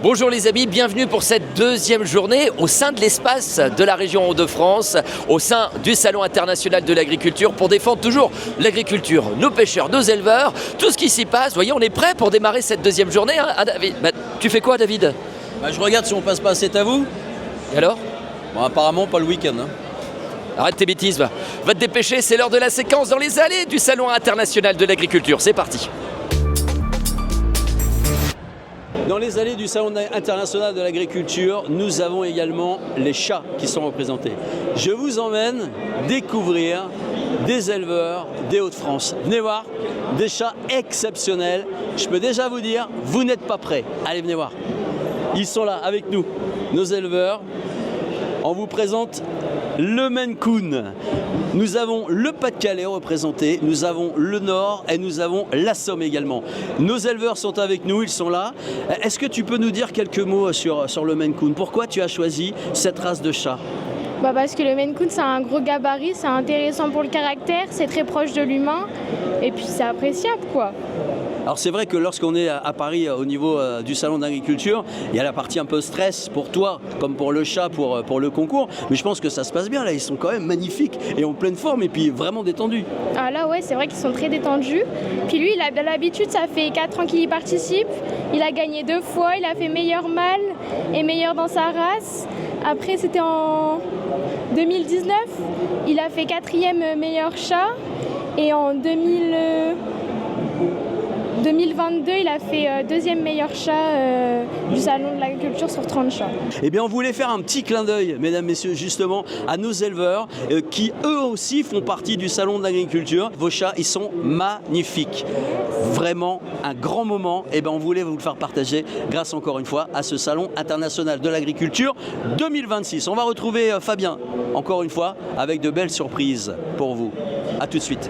Bonjour les amis, bienvenue pour cette deuxième journée au sein de l'espace de la région Hauts-de-France, au sein du Salon international de l'agriculture pour défendre toujours l'agriculture, nos pêcheurs, nos éleveurs, tout ce qui s'y passe. Vous voyez, on est prêt pour démarrer cette deuxième journée, hein, David. Tu fais quoi, David? Je regarde si on passe pas, c'est à vous. Et alors? Bon, apparemment pas le week-end. Arrête tes bêtises, va te dépêcher, c'est l'heure de la séquence dans les allées du Salon international de l'agriculture. C'est parti. Dans les allées du Salon international de l'agriculture, nous avons également les chats qui sont représentés. Je vous emmène découvrir des éleveurs des Hauts-de-France. Venez voir, des chats exceptionnels. Je peux déjà vous dire, vous n'êtes pas prêts. Allez, venez voir. Ils sont là avec nous, nos éleveurs. On vous présente le Maine Coon. Nous avons le Pas-de-Calais représenté, nous avons le Nord et nous avons la Somme également. Nos éleveurs sont avec nous, ils sont là. Est-ce que tu peux nous dire quelques mots sur le Maine Coon? Pourquoi tu as choisi cette race de chat? Parce que le Maine Coon, c'est un gros gabarit, c'est intéressant pour le caractère, c'est très proche de l'humain et puis c'est appréciable quoi. Alors c'est vrai que lorsqu'on est à Paris au niveau du salon d'agriculture, il y a la partie un peu stress pour toi, comme pour le chat, pour le concours. Mais je pense que ça se passe bien là, ils sont quand même magnifiques et en pleine forme et puis vraiment détendus. Ah là ouais, c'est vrai qu'ils sont très détendus. Puis lui, il a l'habitude, ça fait 4 ans qu'il y participe. Il a gagné 2 fois, il a fait meilleur mâle et meilleur dans sa race. Après c'était en 2019, il a fait 4e meilleur chat et en 2022, il a fait 2e meilleur chat du Salon de l'agriculture sur 30 chats. Eh bien, on voulait faire un petit clin d'œil, mesdames, messieurs, justement, à nos éleveurs qui, eux aussi, font partie du Salon de l'agriculture. Vos chats, ils sont magnifiques. Vraiment un grand moment. Eh bien, on voulait vous le faire partager grâce, encore une fois, à ce Salon international de l'agriculture 2026. On va retrouver Fabien, encore une fois, avec de belles surprises pour vous. À tout de suite.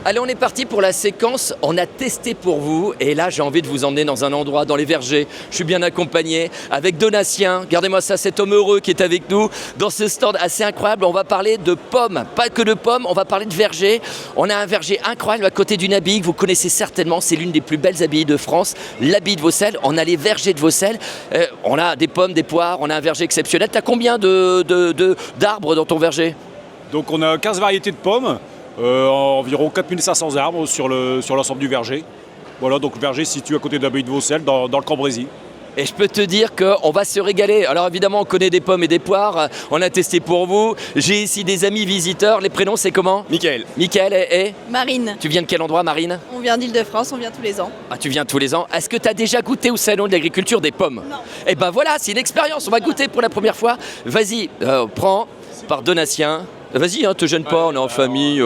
Allez, on est parti pour la séquence, on a testé pour vous et là j'ai envie de vous emmener dans un endroit, dans les vergers. Je suis bien accompagné avec Donatien, regardez-moi ça, cet homme heureux qui est avec nous dans ce stand assez incroyable. On va parler de pommes, pas que de pommes, on va parler de vergers. On a un verger incroyable à côté d'une abbaye que vous connaissez certainement, c'est l'une des plus belles abbayes de France, l'abbaye de Vaucelles. On a les vergers de Vaucelles, on a des pommes, des poires, on a un verger exceptionnel. Tu as combien d'arbres dans ton verger? Donc on a 15 variétés de pommes. Environ 4500 arbres sur l'ensemble du verger. Voilà, donc le verger se situe à côté de l'abbaye de Vaucelles, dans le Cambrésis. Et je peux te dire qu'on va se régaler. Alors évidemment, on connaît des pommes et des poires. On a testé pour vous. J'ai ici des amis visiteurs. Les prénoms, c'est comment? Michael. Michael et Marine. Tu viens de quel endroit, Marine? On vient d'Île-de-France, on vient tous les ans. Ah, tu viens tous les ans. Est-ce que tu as déjà goûté au Salon de l'agriculture des pommes? Non. Eh ben voilà, c'est une expérience. On va goûter pour la première fois. Vas-y, prends par Donatien. Vas-y, hein, te gêne pas, on est en famille.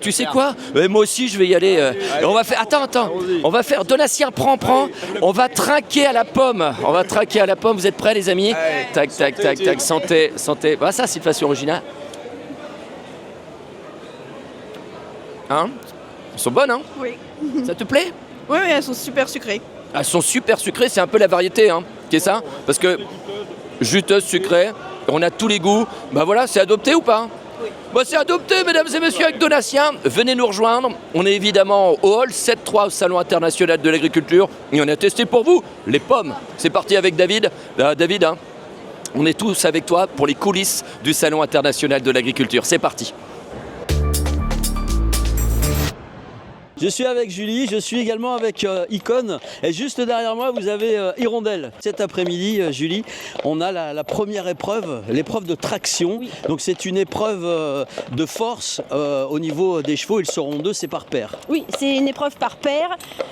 Tu sais quoi? Moi aussi, je vais y aller. On va faire. Attends. On va faire. Donatien, prends. On va trinquer à la pomme. Vous êtes prêts, les amis? Tac. Santé. Bah, ça, c'est de façon originale. Hein? Elles sont bonnes, hein? Oui. Ça te plaît? Oui, elles sont super sucrées. Elles sont super sucrées. C'est un peu la variété, hein, qui est ça? Parce que juteuse, sucrée, on a tous les goûts. Bah voilà, c'est adopté ou pas? Oui. Bah c'est adopté, mesdames et messieurs, avec Donatien. Venez nous rejoindre. On est évidemment au hall 7-3 au Salon international de l'agriculture. Et on a testé pour vous les pommes. C'est parti avec David. David, hein, on est tous avec toi pour les coulisses du Salon international de l'agriculture. C'est parti. Je suis avec Julie, je suis également avec Icône et juste derrière moi vous avez Hirondelle. Cet après-midi, Julie, on a la première épreuve, l'épreuve de traction. Oui. Donc c'est une épreuve de force au niveau des chevaux, ils seront 2, c'est par paire. Oui, c'est une épreuve par paire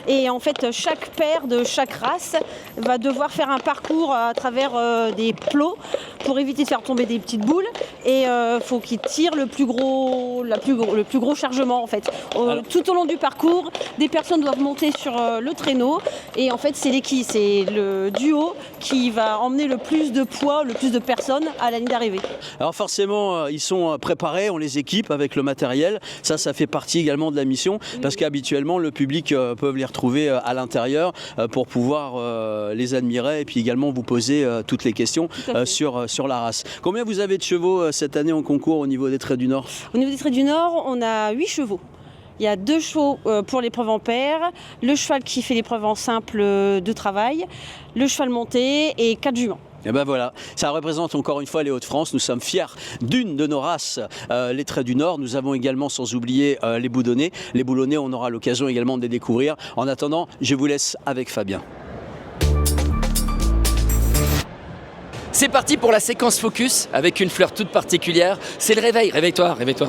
et en fait chaque paire de chaque race va devoir faire un parcours à travers des plots pour éviter de faire tomber des petites boules et faut qu'ils tirent le plus gros chargement en fait. Tout au long du parcours, des personnes doivent monter sur le traîneau et en fait c'est le duo qui va emmener le plus de poids, le plus de personnes à la ligne d'arrivée. Alors forcément ils sont préparés, on les équipe avec le matériel, ça fait partie également de la mission parce qu'habituellement le public peut les retrouver à l'intérieur pour pouvoir les admirer et puis également vous poser toutes les questions sur la race. Combien vous avez de chevaux cette année en concours au niveau des Traits du Nord? Au niveau des Traits du Nord, on a 8 chevaux. Il y a 2 chevaux pour l'épreuve en paire, le cheval qui fait l'épreuve en simple de travail, le cheval monté et 4 juments. Et ben voilà, ça représente encore une fois les Hauts-de-France. Nous sommes fiers d'une de nos races, les Traits du Nord. Nous avons également, sans oublier, les Boudonnais. Les Boulonnais, on aura l'occasion également de les découvrir. En attendant, je vous laisse avec Fabien. C'est parti pour la séquence focus avec une fleur toute particulière. C'est le réveil. Réveille-toi, réveille-toi.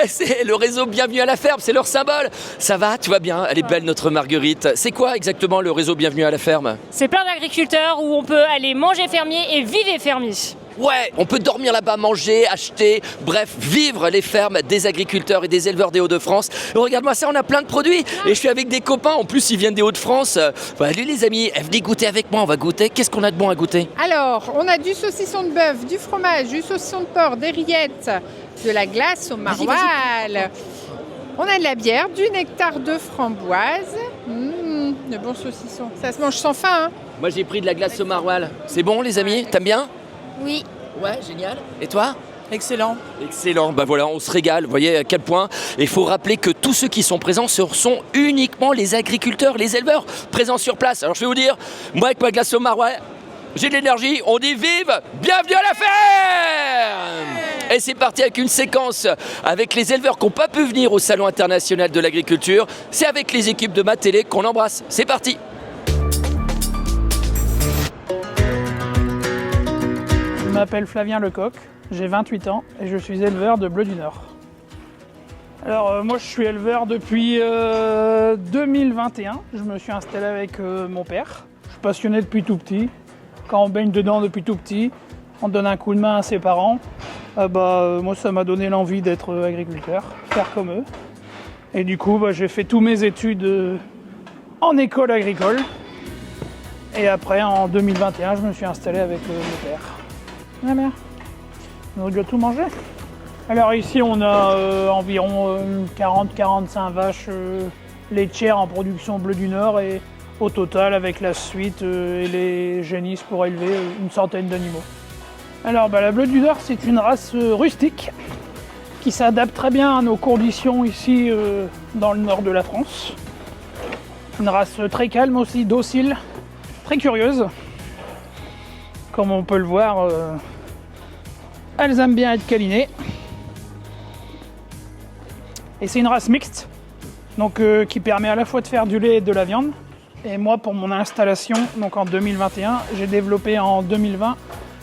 C'est le réseau Bienvenue à la ferme, c'est leur symbole. Ça va, tout va bien. Elle est belle notre Marguerite. C'est quoi exactement le réseau Bienvenue à la ferme? C'est plein d'agriculteurs où on peut aller manger fermier et vivre fermier. Ouais, on peut dormir là-bas, manger, acheter, bref, vivre les fermes des agriculteurs et des éleveurs des Hauts-de-France. Regarde-moi ça, on a plein de produits et je suis avec des copains, en plus ils viennent des Hauts-de-France. Allez les amis, venez goûter avec moi, on va goûter. Qu'est-ce qu'on a de bon à goûter? Alors, on a du saucisson de bœuf, du fromage, du saucisson de porc, des rillettes, de la glace au maroilles. On a de la bière, du nectar de framboise. De bons saucissons. Ça se mange sans faim, hein. Moi j'ai pris de la glace au maroilles. C'est bon les amis? T'aimes bien? Oui. Ouais, génial. Et toi? Excellent. Excellent, bah voilà, on se régale, vous voyez à quel point. Il faut rappeler que tous ceux qui sont présents, ce sont uniquement les agriculteurs, les éleveurs présents sur place. Alors je vais vous dire, moi avec ma glace au maroilles, j'ai de l'énergie, on dit vive, bienvenue à la ferme! Et c'est parti avec une séquence avec les éleveurs qui n'ont pas pu venir au Salon international de l'agriculture. C'est avec les équipes de ma télé qu'on embrasse. C'est parti! Je m'appelle Flavien Lecoq, j'ai 28 ans et je suis éleveur de bleu du Nord. Alors moi je suis éleveur depuis 2021, je me suis installé avec mon père. Je suis passionné depuis tout petit, quand on baigne dedans depuis tout petit, on donne un coup de main à ses parents. Moi ça m'a donné l'envie d'être agriculteur, faire comme eux. Et du coup j'ai fait tous mes études en école agricole. Et après en 2021 je me suis installé avec mon père. Ah merde, on doit tout manger. Alors ici on a environ 40-45 vaches laitières en production bleu du Nord et au total avec la suite et les génisses pour élever une centaine d'animaux. Alors la bleu du Nord c'est une race rustique qui s'adapte très bien à nos conditions ici dans le nord de la France. Une race très calme aussi, docile, très curieuse. Comme on peut le voir, elles aiment bien être câlinées. Et c'est une race mixte, donc qui permet à la fois de faire du lait et de la viande. Et moi, pour mon installation, donc en 2021, j'ai développé en 2020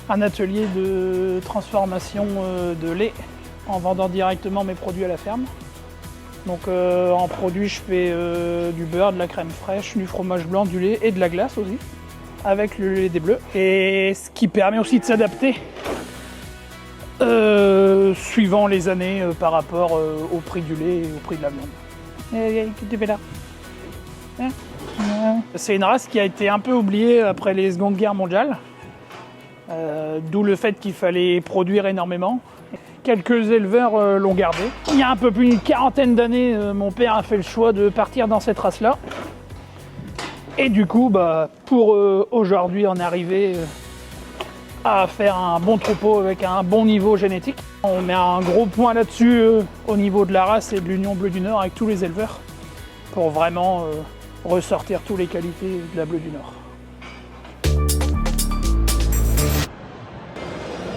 un atelier de transformation de lait en vendant directement mes produits à la ferme. Donc en produit, je fais du beurre, de la crème fraîche, du fromage blanc, du lait et de la glace aussi, avec le lait des bleus. Et ce qui permet aussi de s'adapter suivant les années par rapport au prix du lait et au prix de la viande. Qu'est-ce que tu fais là? C'est une race qui a été un peu oubliée après les secondes guerres mondiales, d'où le fait qu'il fallait produire énormément. Quelques éleveurs l'ont gardé. Il y a un peu plus d'une quarantaine d'années, mon père a fait le choix de partir dans cette race-là. Et du coup, pour aujourd'hui en arriver à faire un bon troupeau avec un bon niveau génétique, on met un gros point là-dessus au niveau de la race et de l'Union Bleu du Nord avec tous les éleveurs pour vraiment ressortir toutes les qualités de la Bleu du Nord.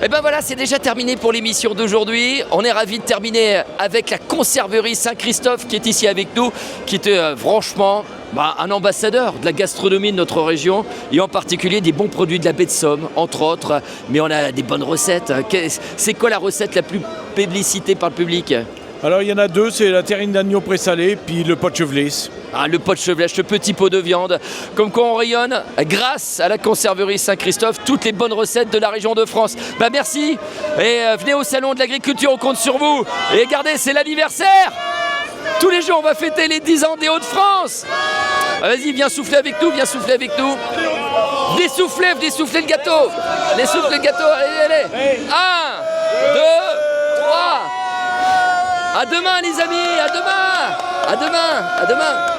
Et ben voilà, c'est déjà terminé pour l'émission d'aujourd'hui. On est ravis de terminer avec la conserverie Saint-Christophe qui est ici avec nous, qui était franchement un ambassadeur de la gastronomie de notre région et en particulier des bons produits de la baie de Somme, entre autres. Mais on a des bonnes recettes. C'est quoi la recette la plus plébiscitée par le public? Alors il y en a deux, c'est la terrine d'agneau présalée puis le pot de chevelès. Ah, le pot de chevelès, ce petit pot de viande. Comme quoi on rayonne grâce à la conserverie Saint-Christophe, toutes les bonnes recettes de la région de France. Merci et venez au salon de l'agriculture, on compte sur vous. Et regardez, c'est l'anniversaire. Tous les jours on va fêter les 10 ans des Hauts-de-France. Vas-y, viens souffler avec nous, viens souffler avec nous. Venez souffler le gâteau. Venez souffler le gâteau, allez. 1, 2, 3. À demain les amis, à demain. À demain.